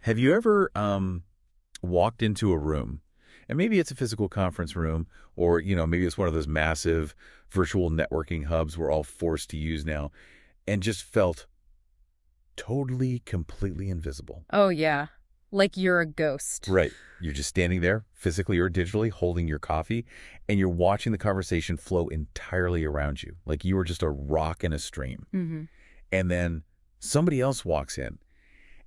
Have you ever walked into a room, and maybe it's a physical conference room, or maybe it's one of those massive virtual networking hubs we're all forced to use now, and just felt totally, completely invisible? Oh, yeah. Like you're a ghost. Right. You're just standing there, physically or digitally, holding your coffee, and you're watching the conversation flow entirely around you, like you were just a rock in a stream. Hmm. And then somebody else walks in,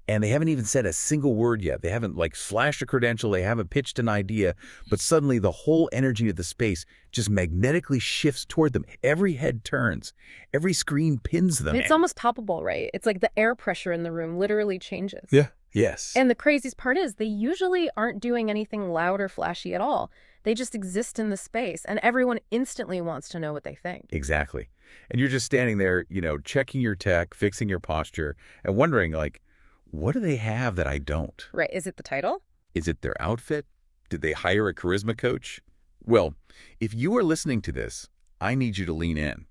and they haven't even said a single word yet. They haven't flashed a credential. They haven't pitched an idea, but suddenly the whole energy of the space just magnetically shifts toward them. Every head turns. Every screen pins them. It's almost palpable, right? It's like the air pressure in the room literally changes. Yeah. Yes. And the craziest part is they usually aren't doing anything loud or flashy at all. They just exist in the space, and everyone instantly wants to know what they think. Exactly. And you're just standing there, checking your tech, fixing your posture, and wondering, what do they have that I don't? Right. Is it the title? Is it their outfit? Did they hire a charisma coach? Well, if you are listening to this, I need you to lean in.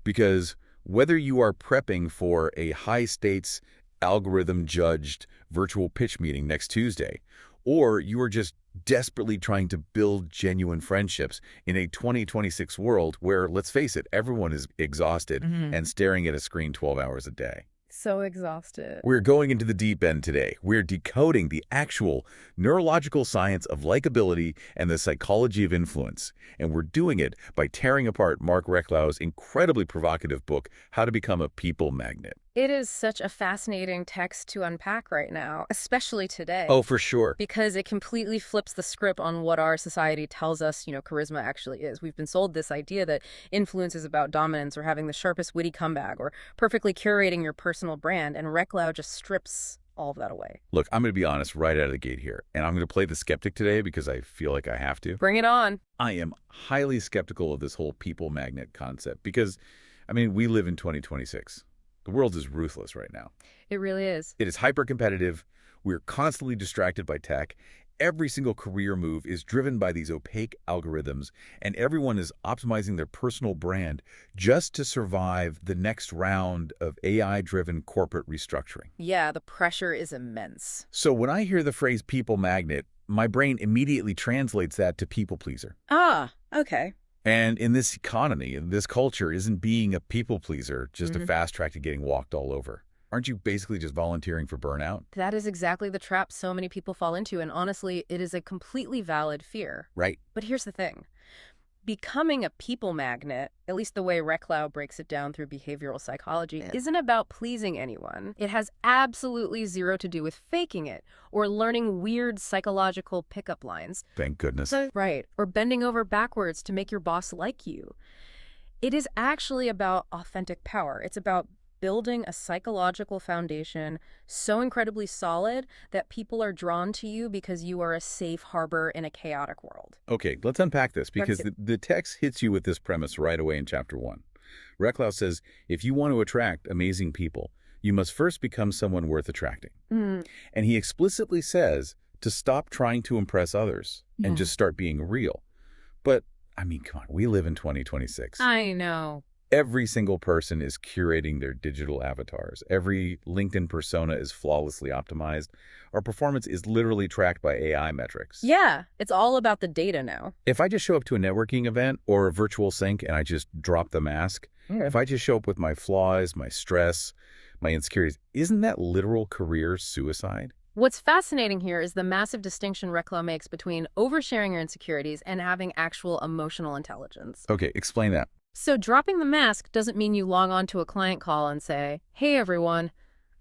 Because whether you are prepping for a high-stakes, algorithm-judged virtual pitch meeting next Tuesday, or you are just desperately trying to build genuine friendships in a 2026 world where, let's face it, everyone is exhausted and staring at a screen 12 hours a day. So exhausted. We're going into the deep end today. We're decoding the actual neurological science of likability and the psychology of influence. And we're doing it by tearing apart Marc Reklau's incredibly provocative book, How to Become a People Magnet. It is such a fascinating text to unpack right now, especially today. Oh, for sure. Because it completely flips the script on what our society tells us, charisma actually is. We've been sold this idea that influence is about dominance or having the sharpest witty comeback or perfectly curating your personal brand, and Reklau just strips all of that away. Look, I'm going to be honest right out of the gate here, and I'm going to play the skeptic today because I feel like I have to. Bring it on. I am highly skeptical of this whole people magnet concept because, we live in 2026. The world is ruthless right now. It really is. It is hyper-competitive. We're constantly distracted by tech. Every single career move is driven by these opaque algorithms, and everyone is optimizing their personal brand just to survive the next round of AI-driven corporate restructuring. Yeah, the pressure is immense. So when I hear the phrase people magnet, my brain immediately translates that to people pleaser. Ah, okay. And in this economy, in this culture, isn't being a people pleaser just a fast track to getting walked all over? Aren't you basically just volunteering for burnout? That is exactly the trap so many people fall into, and honestly, it is a completely valid fear. Right. But here's the thing. Becoming a people magnet, at least the way Reklau breaks it down through behavioral psychology, isn't about pleasing anyone. It has absolutely zero to do with faking it or learning weird psychological pickup lines. Thank goodness. Right. Or bending over backwards to make your boss like you. It is actually about authentic power. It's about building a psychological foundation so incredibly solid that people are drawn to you because you are a safe harbor in a chaotic world. Okay, let's unpack this because the text hits you with this premise right away in Chapter 1. Reklau says, if you want to attract amazing people, you must first become someone worth attracting. And he explicitly says to stop trying to impress others and just start being real. But, come on, we live in 2026. I know. Every single person is curating their digital avatars. Every LinkedIn persona is flawlessly optimized. Our performance is literally tracked by AI metrics. Yeah, it's all about the data now. If I just show up to a networking event or a virtual sync and I just drop the mask, if I just show up with my flaws, my stress, my insecurities, isn't that literal career suicide? What's fascinating here is the massive distinction Reklau makes between oversharing your insecurities and having actual emotional intelligence. Okay, explain that. So dropping the mask doesn't mean you log on to a client call and say, hey, everyone,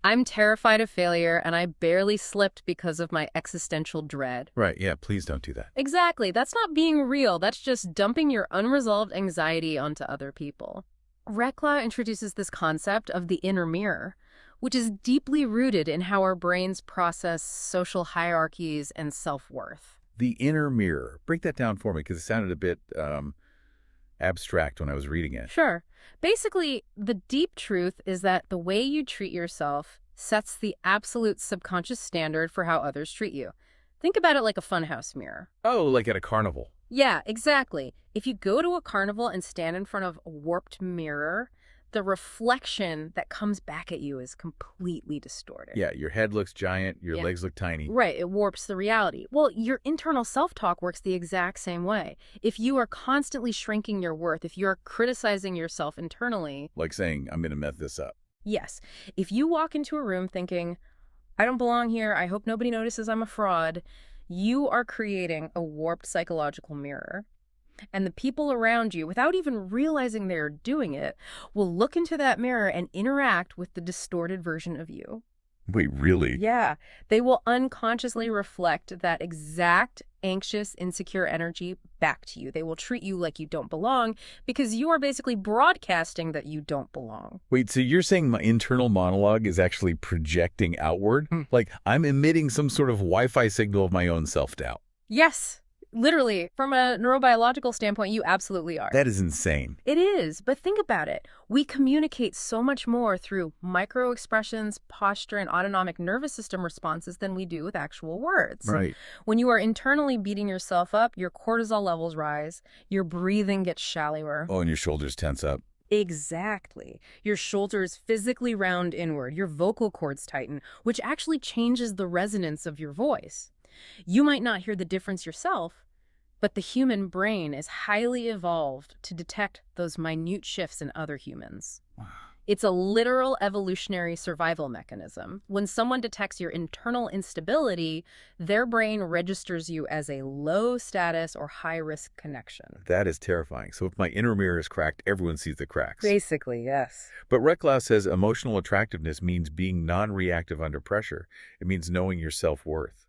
I'm terrified of failure and I barely slipped because of my existential dread. Right, yeah, please don't do that. Exactly. That's not being real. That's just dumping your unresolved anxiety onto other people. Reklau introduces this concept of the inner mirror, which is deeply rooted in how our brains process social hierarchies and self-worth. The inner mirror. Break that down for me because it sounded a bit abstract when I was reading it. Sure. Basically, the deep truth is that the way you treat yourself sets the absolute subconscious standard for how others treat you. Think about it like a funhouse mirror. Oh, like at a carnival. Yeah, exactly. If you go to a carnival and stand in front of a warped mirror, the reflection that comes back at you is completely distorted. Yeah, your head looks giant, your Yeah. legs look tiny. Right, it warps the reality. Well, your internal self-talk works the exact same way. If you are constantly shrinking your worth, if you're criticizing yourself internally, Like saying, I'm going to mess this up. yes, if you walk into a room thinking, I don't belong here, I hope nobody notices I'm a fraud, you are creating a warped psychological mirror. And the people around you, without even realizing they're doing it, will look into that mirror and interact with the distorted version of you. Wait, really? Yeah, they will unconsciously reflect that exact anxious, insecure energy back to you. They will treat you like you don't belong because you are basically broadcasting that you don't belong. Wait, so you're saying my internal monologue is actually projecting outward? Like I'm emitting some sort of Wi-Fi signal of my own self-doubt. Yes, literally, from a neurobiological standpoint, you absolutely are. That is insane. It is, but think about it. We communicate so much more through micro-expressions, posture, and autonomic nervous system responses than we do with actual words. Right. When you are internally beating yourself up, your cortisol levels rise, your breathing gets shallower. Oh, and your shoulders tense up. Exactly. Your shoulders physically round inward, your vocal cords tighten, which actually changes the resonance of your voice. You might not hear the difference yourself, but the human brain is highly evolved to detect those minute shifts in other humans. It's a literal evolutionary survival mechanism. When someone detects your internal instability, their brain registers you as a low status or high risk connection. That is terrifying. So if my inner mirror is cracked, everyone sees the cracks. Basically, yes. But Reklau says emotional attractiveness means being non-reactive under pressure. It means knowing your self-worth.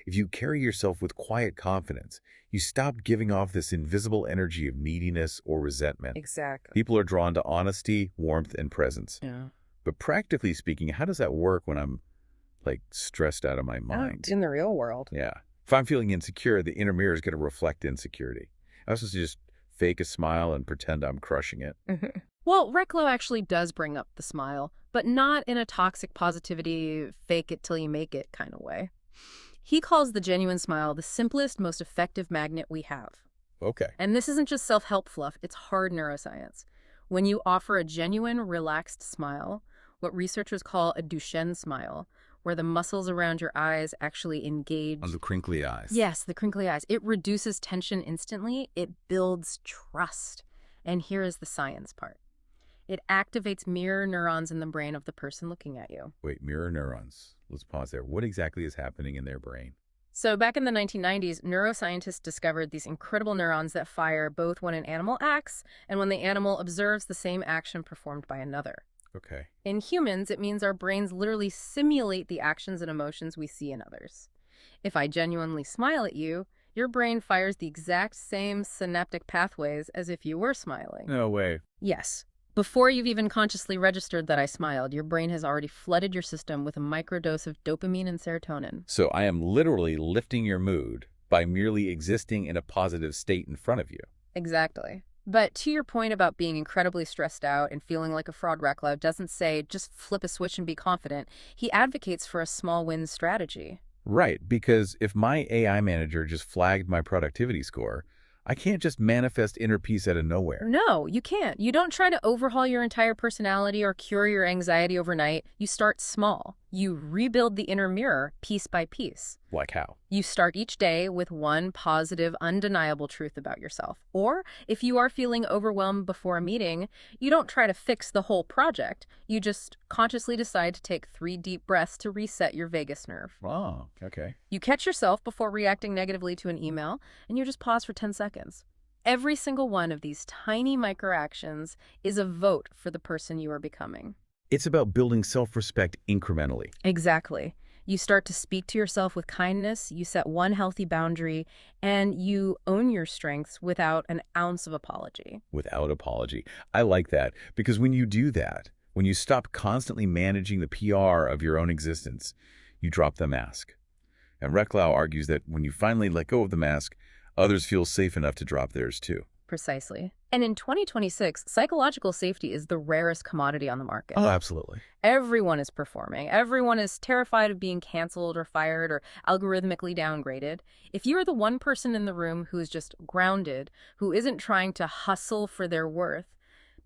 If you carry yourself with quiet confidence, you stop giving off this invisible energy of neediness or resentment. Exactly. People are drawn to honesty, warmth, and presence. Yeah. But practically speaking, how does that work when I'm, like, stressed out of my mind? In the real world. Yeah. If I'm feeling insecure, the inner mirror is going to reflect insecurity. I was supposed to just fake a smile and pretend I'm crushing it. Well, Reklau actually does bring up the smile, but not in a toxic positivity, fake it till you make it kind of way. He calls the genuine smile the simplest, most effective magnet we have. Okay. And this isn't just self-help fluff, it's hard neuroscience. When you offer a genuine, relaxed smile, what researchers call a Duchenne smile, where the muscles around your eyes actually engage. On the crinkly eyes. Yes, the crinkly eyes. It reduces tension instantly. It builds trust. And here is the science part. It activates mirror neurons in the brain of the person looking at you. Wait, mirror neurons. Let's pause there. What exactly is happening in their brain? So back in the 1990s, neuroscientists discovered these incredible neurons that fire both when an animal acts and when the animal observes the same action performed by another. Okay. In humans, it means our brains literally simulate the actions and emotions we see in others. If I genuinely smile at you, your brain fires the exact same synaptic pathways as if you were smiling. No way. Yes. Before you've even consciously registered that I smiled, your brain has already flooded your system with a microdose of dopamine and serotonin. So I am literally lifting your mood by merely existing in a positive state in front of you. Exactly. But to your point about being incredibly stressed out and feeling like a fraud, Reklau doesn't say just flip a switch and be confident. He advocates for a small wins strategy. Right, because if my AI manager just flagged my productivity score, I can't just manifest inner peace out of nowhere. No, you can't. You don't try to overhaul your entire personality or cure your anxiety overnight. You start small. You rebuild the inner mirror piece by piece. Like how? You start each day with one positive, undeniable truth about yourself. Or if you are feeling overwhelmed before a meeting, you don't try to fix the whole project. You just consciously decide to take 3 deep breaths to reset your vagus nerve. Oh, okay. You catch yourself before reacting negatively to an email, and you just pause for 10 seconds. Every single one of these tiny microactions is a vote for the person you are becoming. It's about building self-respect incrementally. Exactly. You start to speak to yourself with kindness, you set one healthy boundary, and you own your strengths without an ounce of apology. Without apology. I like that, because when you do that, when you stop constantly managing the PR of your own existence, you drop the mask. And Reklau argues that when you finally let go of the mask, others feel safe enough to drop theirs too. Precisely. And in 2026, psychological safety is the rarest commodity on the market. Oh, absolutely. Everyone is performing. Everyone is terrified of being canceled or fired or algorithmically downgraded. If you're the one person in the room who is just grounded, who isn't trying to hustle for their worth,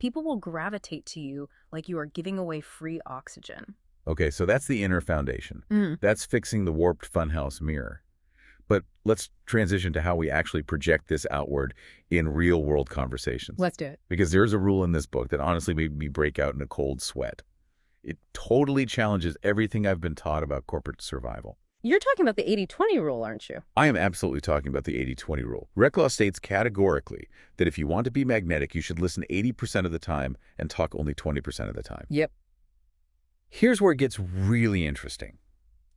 People will gravitate to you like you are giving away free oxygen. Okay, so that's the inner foundation. Mm. That's fixing the warped funhouse mirror. But let's transition to how we actually project this outward in real-world conversations. Let's do it. Because there's a rule in this book that honestly made me break out in a cold sweat. It totally challenges everything I've been taught about corporate survival. You're talking about the 80-20 rule, aren't you? I am absolutely talking about the 80-20 rule. Reklau states categorically that if you want to be magnetic, you should listen 80% of the time and talk only 20% of the time. Yep. Here's where it gets really interesting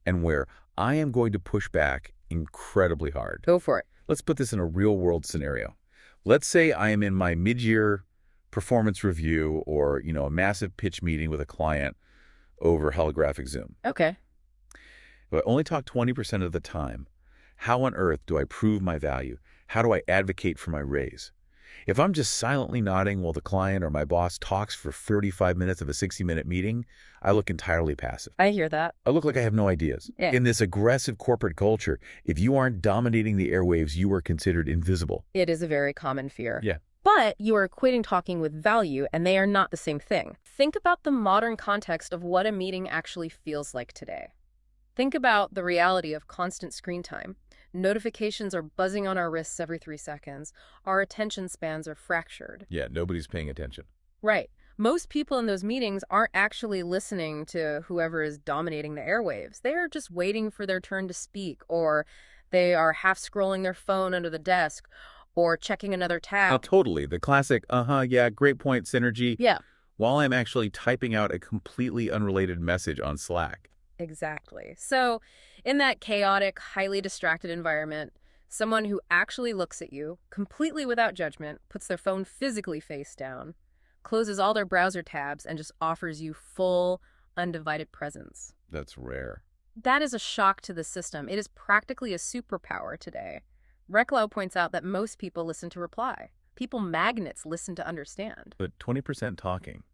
and where I am going to push back incredibly hard. Go for it. Let's put this in a real-world scenario. Let's say I am in my mid-year performance review or, a massive pitch meeting with a client over holographic Zoom. Okay. If I only talk 20% of the time, how on earth do I prove my value? How do I advocate for my raise? If I'm just silently nodding while the client or my boss talks for 35 minutes of a 60-minute meeting, I look entirely passive. I hear that. I look like I have no ideas. Yeah. In this aggressive corporate culture, if you aren't dominating the airwaves, you are considered invisible. It is a very common fear. Yeah. But you are equating talking with value, and they are not the same thing. Think about the modern context of what a meeting actually feels like today. Think about the reality of constant screen time. Notifications are buzzing on our wrists every 3 seconds. Our attention spans are fractured. Yeah, nobody's paying attention. Right. Most people in those meetings aren't actually listening to whoever is dominating the airwaves. They are just waiting for their turn to speak, or they are half scrolling their phone under the desk, or checking another tab. Oh, totally. The classic, yeah, great point, synergy. Yeah. While I'm actually typing out a completely unrelated message on Slack. Exactly. So in that chaotic, highly distracted environment, someone who actually looks at you, completely without judgment, puts their phone physically face down, closes all their browser tabs, and just offers you full, undivided presence. That's rare. That is a shock to the system. It is practically a superpower today. Reklau points out that most people listen to reply. People magnets listen to understand. But 20% talking.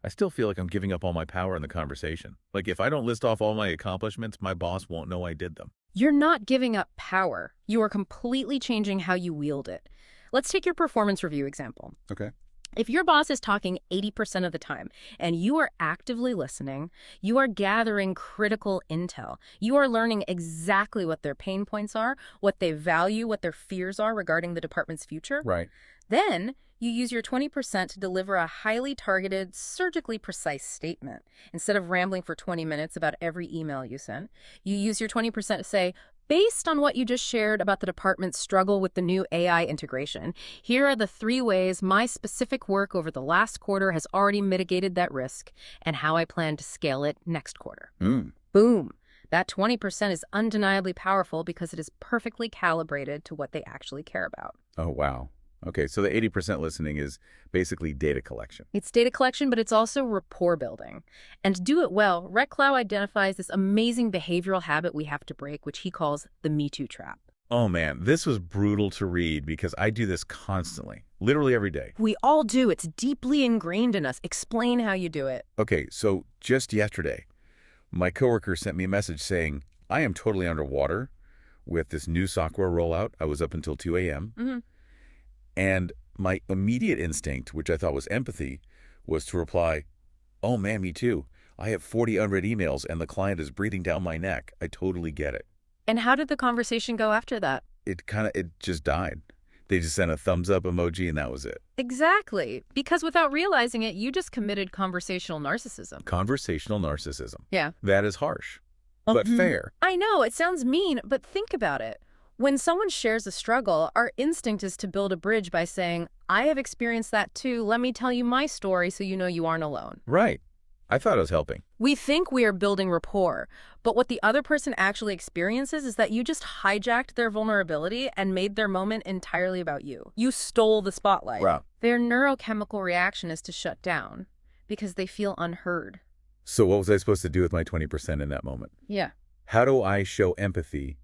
I still feel like I'm giving up all my power in the conversation. Like if I don't list off all my accomplishments, my boss won't know I did them. You're not giving up power. You are completely changing how you wield it. Let's take your performance review example. Okay. If your boss is talking 80% of the time and you are actively listening, you are gathering critical intel. You are learning exactly what their pain points are, what they value, what their fears are regarding the department's future. Right. Then you use your 20% to deliver a highly targeted, surgically precise statement. Instead of rambling for 20 minutes about every email you sent, you use your 20% to say, based on what you just shared about the department's struggle with the new AI integration, here are the 3 ways my specific work over the last quarter has already mitigated that risk and how I plan to scale it next quarter. Boom. That 20% is undeniably powerful because it is perfectly calibrated to what they actually care about. Oh, wow. Okay, so the 80% listening is basically data collection. It's data collection, but it's also rapport building. And to do it well, Reklau identifies this amazing behavioral habit we have to break, which he calls the Me Too trap. Oh man, this was brutal to read because I do this constantly, literally every day. We all do. It's deeply ingrained in us. Explain how you do it. Okay, so just yesterday, my coworker sent me a message saying, I am totally underwater with this new software rollout. I was up until 2 a.m. Mm-hmm. And my immediate instinct, which I thought was empathy, was to reply, oh man, me too. I have 40 unread emails and the client is breathing down my neck. I totally get it. And how did the conversation go after that? It just died. They just sent a thumbs up emoji and that was it. Exactly. Because without realizing it, you just committed conversational narcissism. Conversational narcissism. Yeah. That is harsh, but fair. I know, it sounds mean, but think about it. When someone shares a struggle, our instinct is to build a bridge by saying, I have experienced that too. Let me tell you my story so you know you aren't alone. Right. I thought I was helping. We think we are building rapport, but what the other person actually experiences is that you just hijacked their vulnerability and made their moment entirely about you. You stole the spotlight. Wow. Their neurochemical reaction is to shut down because they feel unheard. So what was I supposed to do with my 20% in that moment? Yeah. How do I show empathy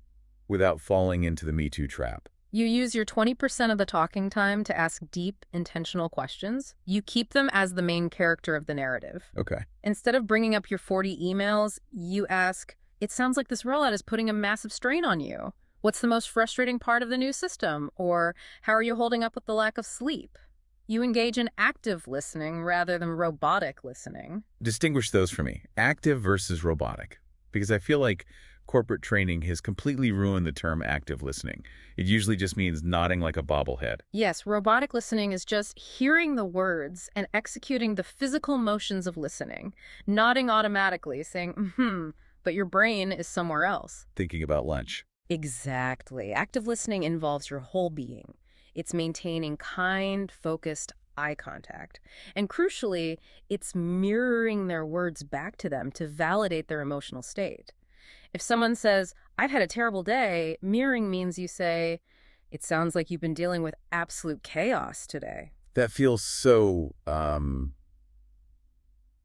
without falling into the Me Too trap? You use your 20% of the talking time to ask deep, intentional questions. You keep them as the main character of the narrative. Okay. Instead of bringing up your 40 emails, you ask, it sounds like this rollout is putting a massive strain on you. What's the most frustrating part of the new system? Or how are you holding up with the lack of sleep? You engage in active listening rather than robotic listening. Distinguish those for me. Active versus robotic. Because I feel like corporate training has completely ruined the term active listening. It usually just means nodding like a bobblehead. Yes, robotic listening is just hearing the words and executing the physical motions of listening, nodding automatically, saying, but your brain is somewhere else. Thinking about lunch. Exactly. Active listening involves your whole being. It's maintaining kind, focused eye contact. And crucially, it's mirroring their words back to them to validate their emotional state. If someone says, I've had a terrible day, mirroring means you say, it sounds like you've been dealing with absolute chaos today. That feels so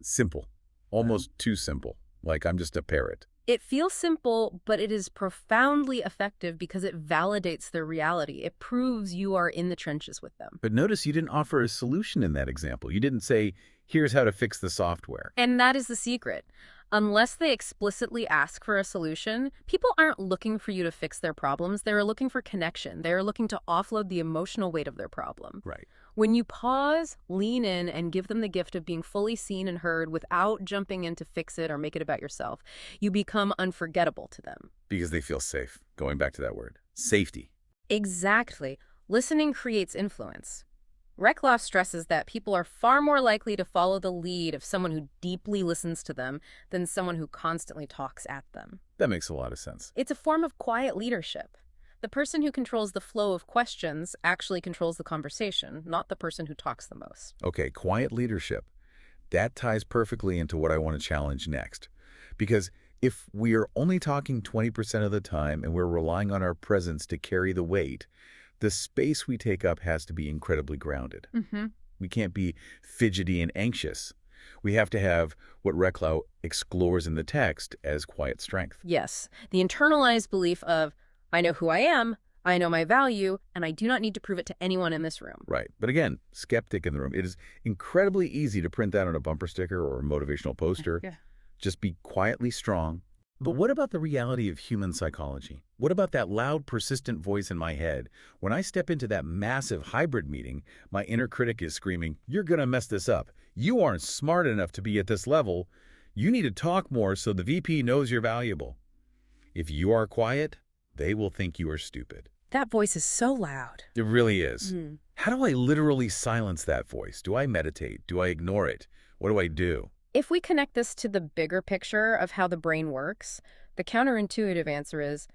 simple. Almost too simple. Like I'm just a parrot. It feels simple, but it is profoundly effective because it validates their reality. It proves you are in the trenches with them. But notice you didn't offer a solution in that example. You didn't say, here's how to fix the software. And that is the secret. Unless they explicitly ask for a solution, people aren't looking for you to fix their problems. They're looking for connection. They're looking to offload the emotional weight of their problem. Right. When you pause, lean in, and give them the gift of being fully seen and heard without jumping in to fix it or make it about yourself, you become unforgettable to them. Because they feel safe. Going back to that word. Safety. Exactly. Listening creates influence. Reklau stresses that people are far more likely to follow the lead of someone who deeply listens to them than someone who constantly talks at them. That makes a lot of sense. It's a form of quiet leadership. The person who controls the flow of questions actually controls the conversation, not the person who talks the most. Okay, quiet leadership. That ties perfectly into what I want to challenge next. Because if we are only talking 20% of the time and we're relying on our presence to carry the weight, the space we take up has to be incredibly grounded. We can't be fidgety and anxious. We have to have what Reklau explores in the text as quiet strength. Yes, the internalized belief of, I know who I am, I know my value, and I do not need to prove it to anyone in this room. Right. But again, skeptic in the room. It is incredibly easy to print that on a bumper sticker or a motivational poster. Yeah. Just be quietly strong. But what about the reality of human psychology? What about that loud, persistent voice in my head? When I step into that massive hybrid meeting, my inner critic is screaming, you're going to mess this up. You aren't smart enough to be at this level. You need to talk more so the VP knows you're valuable. If you are quiet, they will think you are stupid. That voice is so loud. It really is. How do I literally silence that voice? Do I meditate? Do I ignore it? What do I do? If we connect this to the bigger picture of how the brain works, the counterintuitive answer is,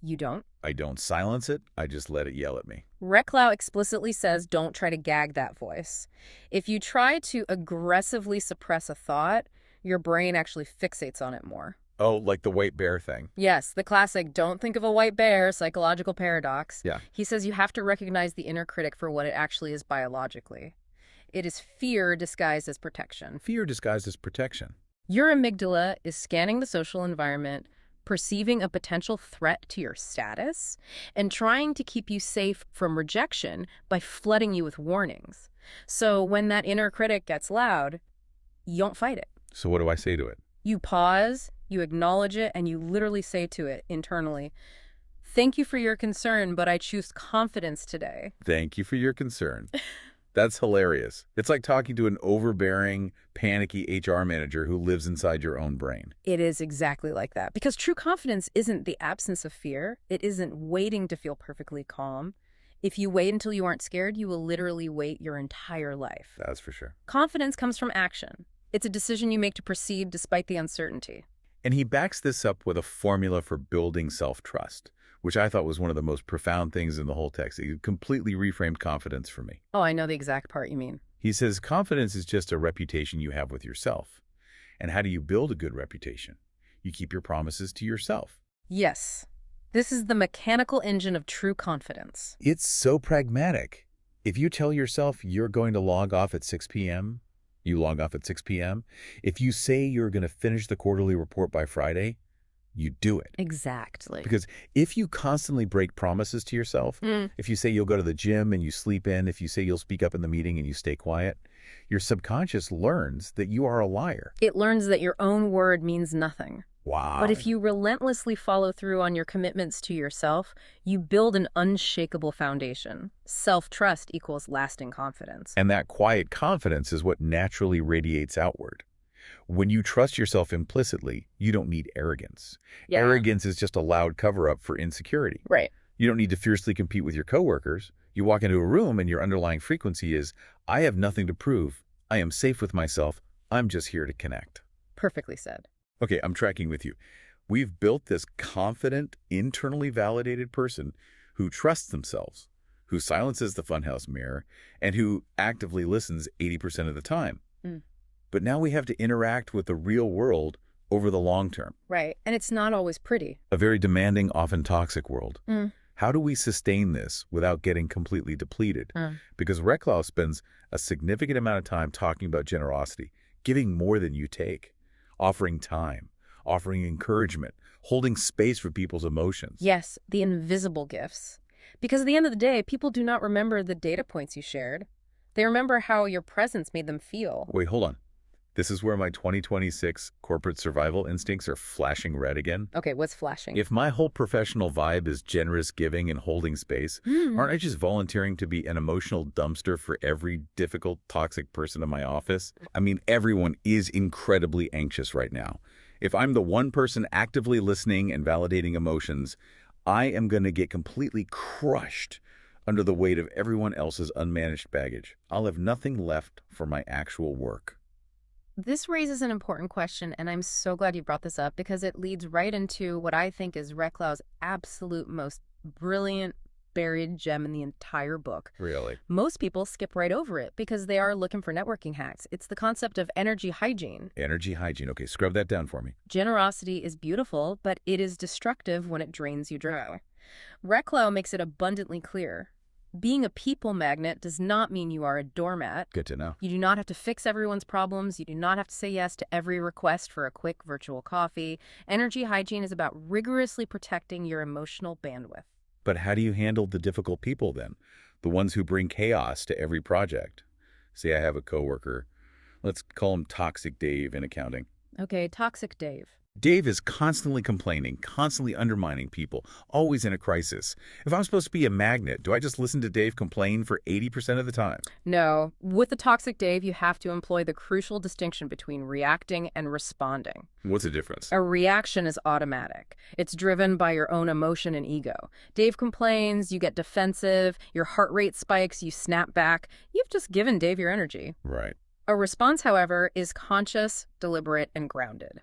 you don't. I don't silence it. I just let it yell at me. Reklau explicitly says don't try to gag that voice. If you try to aggressively suppress a thought, your brain actually fixates on it more. Oh, like the white bear thing. Yes, the classic don't think of a white bear psychological paradox. Yeah. He says you have to recognize the inner critic for what it actually is biologically. It is fear disguised as protection. Fear disguised as protection. Your amygdala is scanning the social environment, perceiving a potential threat to your status, and trying to keep you safe from rejection by flooding you with warnings. So when that inner critic gets loud, you don't fight it. So what do I say to it? You pause, you acknowledge it, and you literally say to it internally, thank you for your concern, but I choose confidence today. Thank you for your concern. That's hilarious. It's like talking to an overbearing, panicky HR manager who lives inside your own brain. It is exactly like that. Because true confidence isn't the absence of fear. It isn't waiting to feel perfectly calm. If you wait until you aren't scared, you will literally wait your entire life. That's for sure. Confidence comes from action. It's a decision you make to proceed despite the uncertainty. And he backs this up with a formula for building self-trust, which I thought was one of the most profound things in the whole text. He completely reframed confidence for me. Oh, I know the exact part you mean. He says confidence is just a reputation you have with yourself. And how do you build a good reputation? You keep your promises to yourself. Yes. This is the mechanical engine of true confidence. It's so pragmatic. If you tell yourself you're going to log off at 6 p.m., you log off at 6 p.m. If you say you're going to finish the quarterly report by Friday, you do it. Exactly. Because if you constantly break promises to yourself, if you say you'll go to the gym and you sleep in, if you say you'll speak up in the meeting and you stay quiet, your subconscious learns that you are a liar. It learns that your own word means nothing. But Wow. if you relentlessly follow through on your commitments to yourself, you build an unshakable foundation. Self-trust equals lasting confidence. And that quiet confidence is what naturally radiates outward. When you trust yourself implicitly, you don't need arrogance. Yeah. Arrogance is just a loud cover-up for insecurity. Right. You don't need to fiercely compete with your coworkers. You walk into a room and your underlying frequency is, I have nothing to prove. I am safe with myself. I'm just here to connect. Perfectly said. Okay, I'm tracking with you. We've built this confident, internally validated person who trusts themselves, who silences the funhouse mirror, and who actively listens 80% of the time. Mm. But now we have to interact with the real world over the long term. Right. And it's not always pretty. A very demanding, often toxic world. Mm. How do we sustain this without getting completely depleted? Mm. Because Reklau spends a significant amount of time talking about generosity, giving more than you take, offering time, offering encouragement, holding space for people's emotions. Yes, the invisible gifts. Because at the end of the day, people do not remember the data points you shared. They remember how your presence made them feel. Wait, hold on. This is where my 2026 corporate survival instincts are flashing red again. Okay, what's flashing? If my whole professional vibe is generous giving and holding space, aren't I just volunteering to be an emotional dumpster for every difficult, toxic person in my office? I mean, everyone is incredibly anxious right now. If I'm the one person actively listening and validating emotions, I am going to get completely crushed under the weight of everyone else's unmanaged baggage. I'll have nothing left for my actual work. This raises an important question, and I'm so glad you brought this up because it leads right into what I think is Reklau's absolute most brilliant buried gem in the entire book. Really? Most people skip right over it because they are looking for networking hacks. It's the concept of energy hygiene. Energy hygiene. Okay, scrub that down for me. Generosity is beautiful, but it is destructive when it drains you dry. Reklau makes it abundantly clear. Being a people magnet does not mean you are a doormat. Good to know. You do not have to fix everyone's problems. You do not have to say yes to every request for a quick virtual coffee. Energy hygiene is about rigorously protecting your emotional bandwidth. But how do you handle the difficult people then? The ones who bring chaos to every project? Say I have a coworker. Let's call him Toxic Dave in accounting. Okay, Toxic Dave. Dave is constantly complaining, constantly undermining people, always in a crisis. If I'm supposed to be a magnet, do I just listen to Dave complain for 80% of the time? No, with the Toxic Dave, you have to employ the crucial distinction between reacting and responding. What's the difference? A reaction is automatic. It's driven by your own emotion and ego. Dave complains, you get defensive, your heart rate spikes, you snap back. You've just given Dave your energy. Right. A response, however, is conscious, deliberate, and grounded.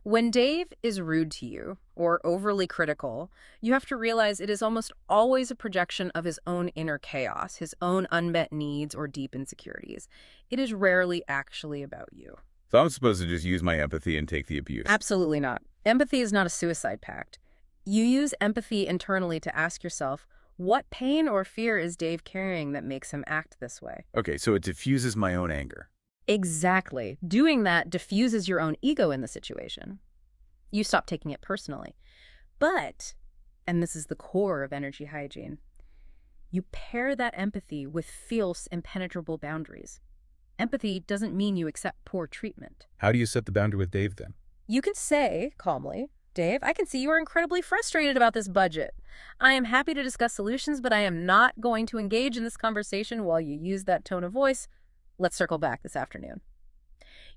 When Dave is rude to you or overly critical, you have to realize it is almost always a projection of his own inner chaos, his own unmet needs or deep insecurities. It is rarely actually about you. So I'm supposed to just use my empathy and take the abuse? Absolutely not. Empathy is not a suicide pact. You use empathy internally to ask yourself, what pain or fear is Dave carrying that makes him act this way? Okay, so it diffuses my own anger. Exactly. Doing that diffuses your own ego in the situation. You stop taking it personally. But, and this is the core of energy hygiene, you pair that empathy with fierce, impenetrable boundaries. Empathy doesn't mean you accept poor treatment. How do you set the boundary with Dave then? You can say, calmly, Dave, I can see you are incredibly frustrated about this budget. I am happy to discuss solutions, but I am not going to engage in this conversation while you use that tone of voice. Let's circle back this afternoon.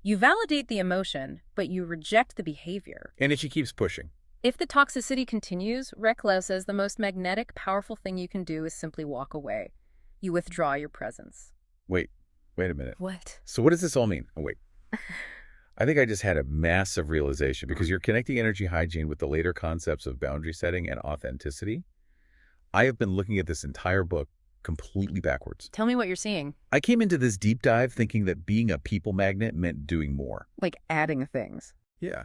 You validate the emotion, but you reject the behavior. And if she keeps pushing? If the toxicity continues, Reklau says the most magnetic, powerful thing you can do is simply walk away. You withdraw your presence. Wait a minute. What? So what does this all mean? Oh, wait. I think I just had a massive realization because you're connecting energy hygiene with the later concepts of boundary setting and authenticity. I have been looking at this entire book completely backwards. Tell me what you're seeing. I came into this deep dive thinking that being a people magnet meant doing more. Like adding things. Yeah.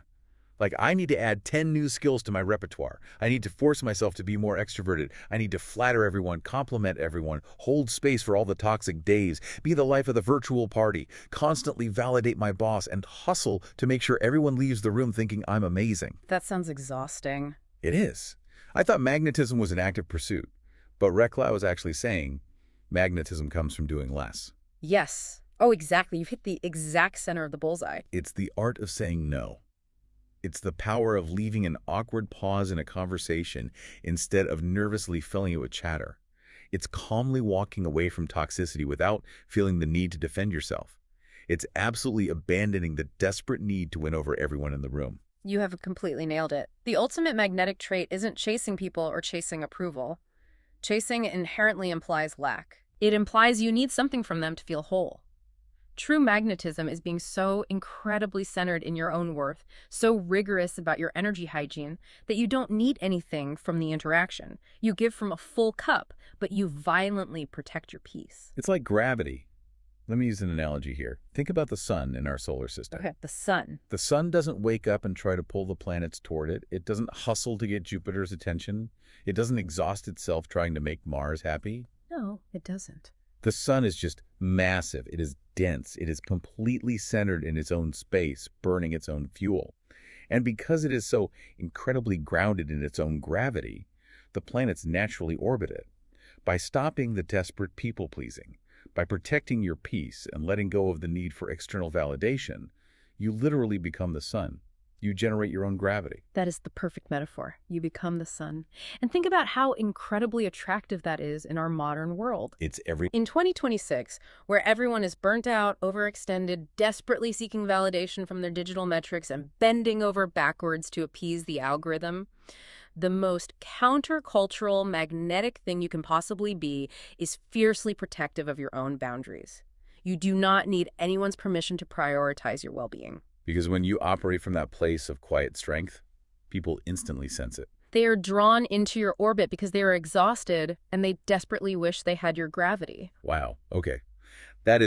Like I need to add 10 new skills to my repertoire. I need to force myself to be more extroverted. I need to flatter everyone, compliment everyone, hold space for all the toxic days, be the life of the virtual party, constantly validate my boss, and hustle to make sure everyone leaves the room thinking I'm amazing. That sounds exhausting. It is. I thought magnetism was an active pursuit, but Reklau is actually saying magnetism comes from doing less. Yes. Oh, exactly. You've hit the exact center of the bullseye. It's the art of saying no. It's the power of leaving an awkward pause in a conversation instead of nervously filling it with chatter. It's calmly walking away from toxicity without feeling the need to defend yourself. It's absolutely abandoning the desperate need to win over everyone in the room. You have completely nailed it. The ultimate magnetic trait isn't chasing people or chasing approval. Chasing inherently implies lack. It implies you need something from them to feel whole. True magnetism is being so incredibly centered in your own worth, so rigorous about your energy hygiene, that you don't need anything from the interaction. You give from a full cup, but you violently protect your peace. It's like gravity. Let me use an analogy here. Think about the sun in our solar system. Okay, the sun. The sun doesn't wake up and try to pull the planets toward it. It doesn't hustle to get Jupiter's attention. It doesn't exhaust itself trying to make Mars happy. No, it doesn't. The sun is just massive. It is dense. It is completely centered in its own space, burning its own fuel. And because it is so incredibly grounded in its own gravity, the planets naturally orbit it. By stopping the desperate people-pleasing, by protecting your peace and letting go of the need for external validation, you literally become the sun. You generate your own gravity. That is the perfect metaphor. You become the sun. And think about how incredibly attractive that is in our modern world. It's In 2026, where everyone is burnt out, overextended, desperately seeking validation from their digital metrics and bending over backwards to appease the algorithm, the most countercultural, magnetic thing you can possibly be is fiercely protective of your own boundaries. You do not need anyone's permission to prioritize your well-being. Because when you operate from that place of quiet strength, people instantly sense it. They are drawn into your orbit because they are exhausted and they desperately wish they had your gravity. Wow. Okay. That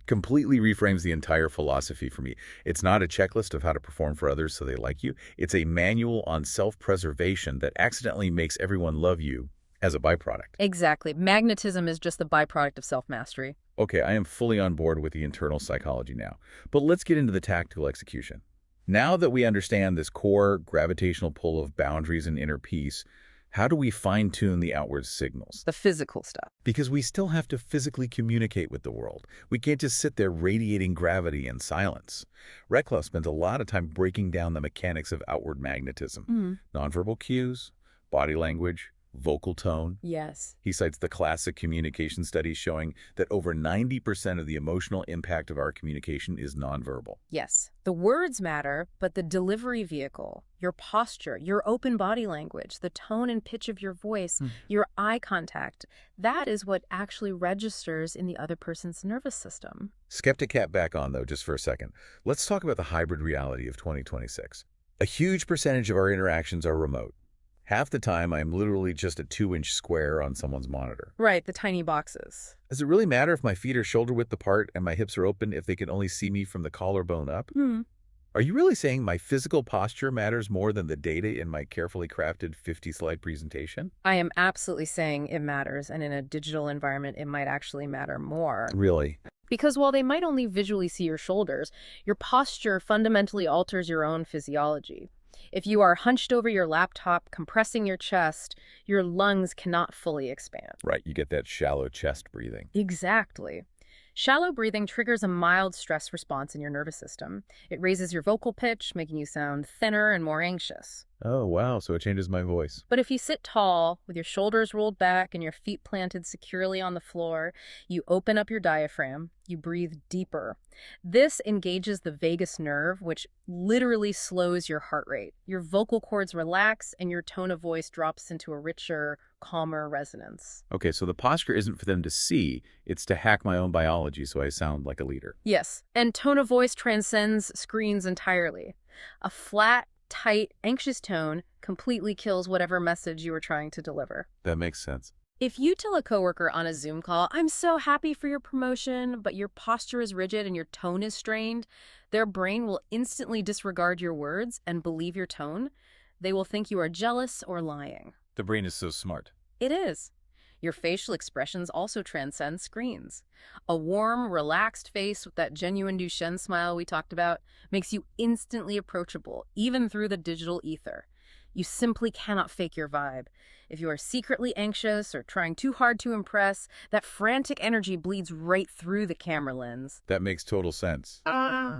completely reframes the entire philosophy for me. It's not a checklist of how to perform for others so they like you. It's a manual on self-preservation that accidentally makes everyone love you as a byproduct. Exactly. Magnetism is just the byproduct of self-mastery. Okay, I am fully on board with the internal psychology now. But let's get into the tactical execution. Now that we understand this core gravitational pull of boundaries and inner peace, how do we fine-tune the outward signals? The physical stuff. Because we still have to physically communicate with the world. We can't just sit there radiating gravity in silence. Reklau spent a lot of time breaking down the mechanics of outward magnetism. Nonverbal cues, body language, vocal tone. Yes. He cites the classic communication studies showing that over 90% of the emotional impact of our communication is nonverbal. Yes. The words matter, but the delivery vehicle, your posture, your open body language, the tone and pitch of your voice, your eye contact, that is what actually registers in the other person's nervous system. Skeptic hat back on, though, just for a second. Let's talk about the hybrid reality of 2026. A huge percentage of our interactions are remote. Half the time, I am literally just a 2-inch square on someone's monitor. Right, the tiny boxes. Does it really matter if my feet are shoulder-width apart and my hips are open if they can only see me from the collarbone up? Are you really saying my physical posture matters more than the data in my carefully crafted 50-slide presentation? I am absolutely saying it matters, and in a digital environment, it might actually matter more. Really? Because while they might only visually see your shoulders, your posture fundamentally alters your own physiology. If you are hunched over your laptop, compressing your chest, your lungs cannot fully expand. Right, you get that shallow chest breathing. Exactly. Shallow breathing triggers a mild stress response in your nervous system. It raises your vocal pitch, making you sound thinner and more anxious. Oh, wow, so it changes my voice. But if you sit tall, with your shoulders rolled back and your feet planted securely on the floor, you open up your diaphragm, you breathe deeper. This engages the vagus nerve, which literally slows your heart rate. Your vocal cords relax and your tone of voice drops into a richer, calmer resonance. Okay, so the posture isn't for them to see, it's to hack my own biology so I sound like a leader. Yes, and tone of voice transcends screens entirely. A flat, tight, anxious tone completely kills whatever message you are trying to deliver. That makes sense. If you tell a coworker on a Zoom call, "I'm so happy for your promotion," but your posture is rigid and your tone is strained, their brain will instantly disregard your words and believe your tone. They will think you are jealous or lying. The brain is so smart. It is. Your facial expressions also transcend screens. A warm, relaxed face with that genuine Duchenne smile we talked about makes you instantly approachable, even through the digital ether. You simply cannot fake your vibe. If you are secretly anxious or trying too hard to impress, that frantic energy bleeds right through the camera lens. That makes total sense.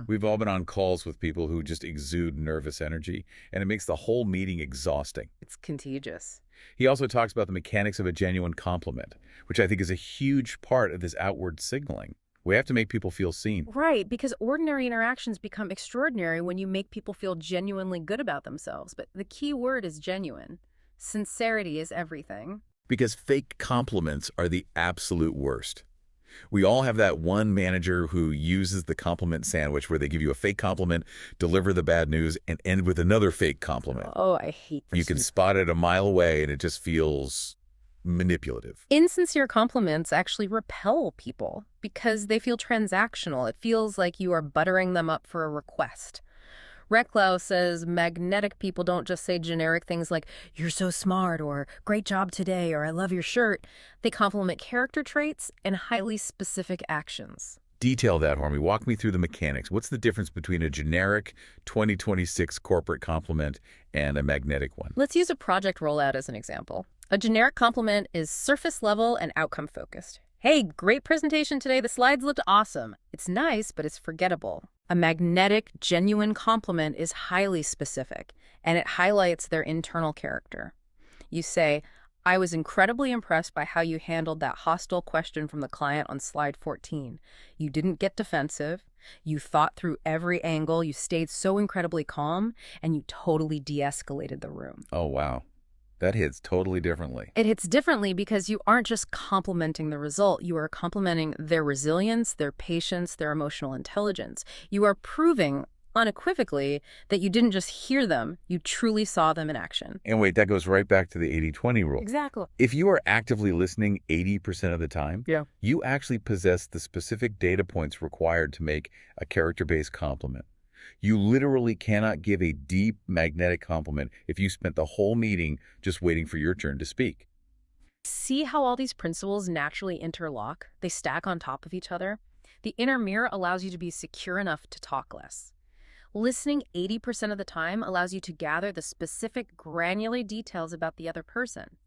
We've all been on calls with people who just exude nervous energy, and it makes the whole meeting exhausting. It's contagious. He also talks about the mechanics of a genuine compliment, which I think is a huge part of this outward signaling. We have to make people feel seen. Right, because ordinary interactions become extraordinary when you make people feel genuinely good about themselves. But the key word is genuine. Sincerity is everything. Because fake compliments are the absolute worst. We all have that one manager who uses the compliment sandwich where they give you a fake compliment, deliver the bad news, and end with another fake compliment. Oh, I hate this. You can spot it a mile away, and it just feels manipulative. Insincere compliments actually repel people because they feel transactional. It feels like you are buttering them up for a request. Reklau says magnetic people don't just say generic things like, "You're so smart," or "Great job today," or "I love your shirt." They compliment character traits and highly specific actions. Detail that for me. Walk me through the mechanics. What's the difference between a generic 2026 corporate compliment and a magnetic one? Let's use a project rollout as an example. A generic compliment is surface level and outcome focused. "Hey, great presentation today. The slides looked awesome." It's nice, but it's forgettable. A magnetic, genuine compliment is highly specific, and it highlights their internal character. You say, "I was incredibly impressed by how you handled that hostile question from the client on slide 14. You didn't get defensive. You thought through every angle. You stayed so incredibly calm, and you totally de-escalated the room." Oh, wow. That hits totally differently. It hits differently because you aren't just complimenting the result. You are complimenting their resilience, their patience, their emotional intelligence. You are proving unequivocally that you didn't just hear them, you truly saw them in action. And wait, that goes right back to the 80-20 rule. Exactly. If you are actively listening 80% of the time, you actually possess the specific data points required to make a character-based compliment. You literally cannot give a deep magnetic compliment if you spent the whole meeting just waiting for your turn to speak. See how all these principles naturally interlock? They stack on top of each other. The inner mirror allows you to be secure enough to talk less. Listening 80% of the time allows you to gather the specific granular details about the other person.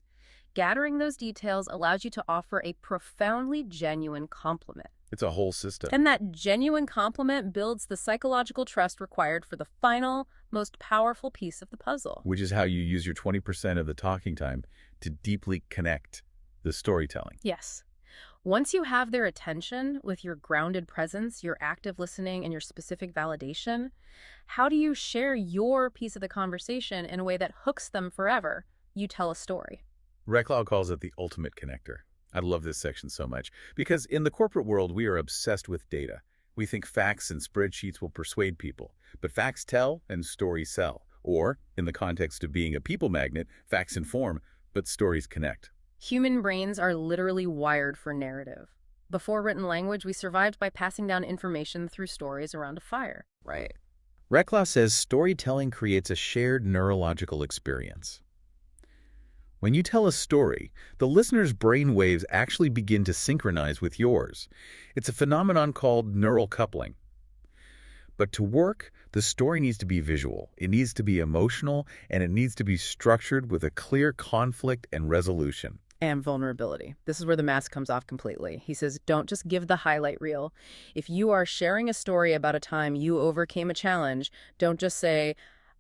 Gathering those details allows you to offer a profoundly genuine compliment. It's a whole system. And that genuine compliment builds the psychological trust required for the final, most powerful piece of the puzzle. Which is how you use your 20% of the talking time to deeply connect the storytelling. Yes. Once you have their attention with your grounded presence, your active listening, and your specific validation, how do you share your piece of the conversation in a way that hooks them forever? You tell a story. Reklau calls it the ultimate connector. I love this section so much because in the corporate world, we are obsessed with data. We think facts and spreadsheets will persuade people, but facts tell and stories sell. Or, in the context of being a people magnet, facts inform, but stories connect. Human brains are literally wired for narrative. Before written language, we survived by passing down information through stories around a fire. Right. Reklau says storytelling creates a shared neurological experience. When you tell a story, the listener's brain waves actually begin to synchronize with yours. It's a phenomenon called neural coupling. But to work, the story needs to be visual, it needs to be emotional, and it needs to be structured with a clear conflict and resolution. And vulnerability. This is where the mask comes off completely. He says, don't just give the highlight reel. If you are sharing a story about a time you overcame a challenge, don't just say,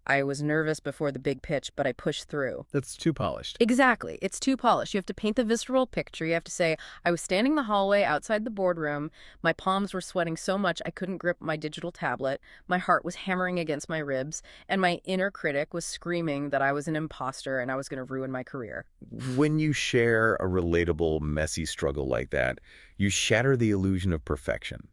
"I was nervous before the big pitch, but I pushed through." That's too polished. Exactly. It's too polished. You have to paint the visceral picture. You have to say, "I was standing in the hallway outside the boardroom. My palms were sweating so much I couldn't grip my digital tablet. My heart was hammering against my ribs, and my inner critic was screaming that I was an imposter and I was going to ruin my career." When you share a relatable, messy struggle like that, you shatter the illusion of perfection.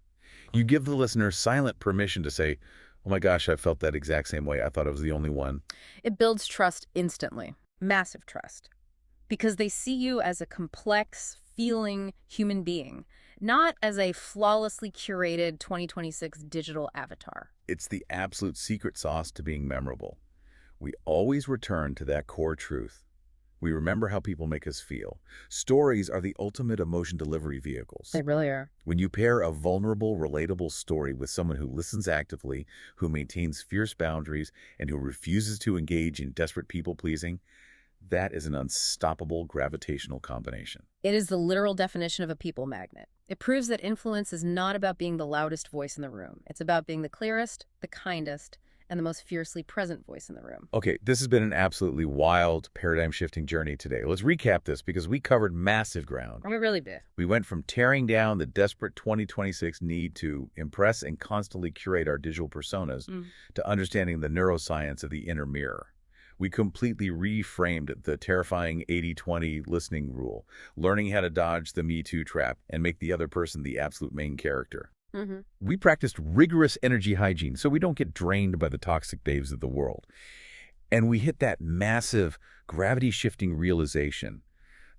You give the listener silent permission to say, "Oh my gosh, I felt that exact same way. I thought I was the only one." It builds trust instantly. Massive trust. Because they see you as a complex, feeling human being, not as a flawlessly curated 2026 digital avatar. It's the absolute secret sauce to being memorable. We always return to that core truth. We remember how people make us feel. Stories are the ultimate emotion delivery vehicles. They really are. When you pair a vulnerable, relatable story with someone who listens actively, who maintains fierce boundaries, and who refuses to engage in desperate people-pleasing, that is an unstoppable gravitational combination. It is the literal definition of a people magnet. It proves that influence is not about being the loudest voice in the room. It's about being the clearest, the kindest, and the most fiercely present voice in the room. Okay, this has been an absolutely wild, paradigm-shifting journey today. Let's recap this because we covered massive ground. We really did. We went from tearing down the desperate 2026 need to impress and constantly curate our digital personas to understanding the neuroscience of the inner mirror. We completely reframed the terrifying 80-20 listening rule, learning how to dodge the Me Too trap and make the other person the absolute main character. We practiced rigorous energy hygiene so we don't get drained by the toxic waves of the world. And we hit that massive gravity-shifting realization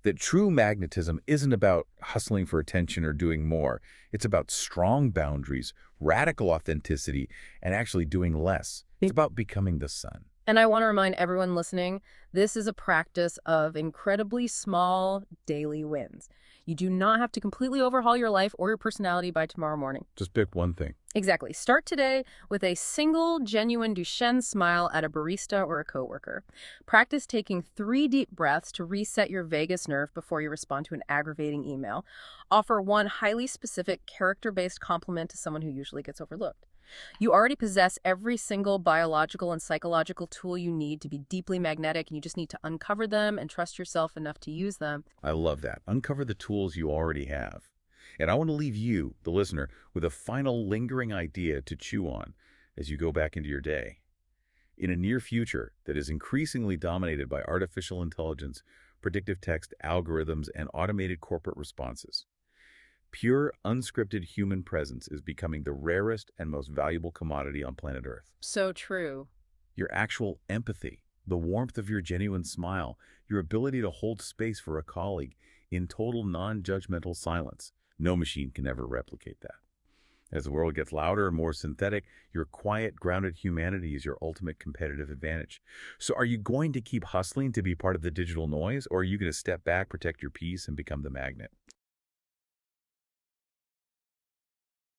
that true magnetism isn't about hustling for attention or doing more. It's about strong boundaries, radical authenticity, and actually doing less. It's about becoming the sun. And I want to remind everyone listening, this is a practice of incredibly small daily wins. You do not have to completely overhaul your life or your personality by tomorrow morning. Just pick one thing. Exactly. Start today with a single, genuine Duchenne smile at a barista or a coworker. Practice taking 3 deep breaths to reset your vagus nerve before you respond to an aggravating email. Offer one highly specific, character-based compliment to someone who usually gets overlooked. You already possess every single biological and psychological tool you need to be deeply magnetic, and you just need to uncover them and trust yourself enough to use them. I love that. Uncover the tools you already have. And I want to leave you, the listener, with a final lingering idea to chew on as you go back into your day. In a near future that is increasingly dominated by artificial intelligence, predictive text algorithms, and automated corporate responses, pure, unscripted human presence is becoming the rarest and most valuable commodity on planet Earth. So true. Your actual empathy, the warmth of your genuine smile, your ability to hold space for a colleague in total non-judgmental silence. No machine can ever replicate that. As the world gets louder and more synthetic, your quiet, grounded humanity is your ultimate competitive advantage. So are you going to keep hustling to be part of the digital noise, or are you going to step back, protect your peace, and become the magnet?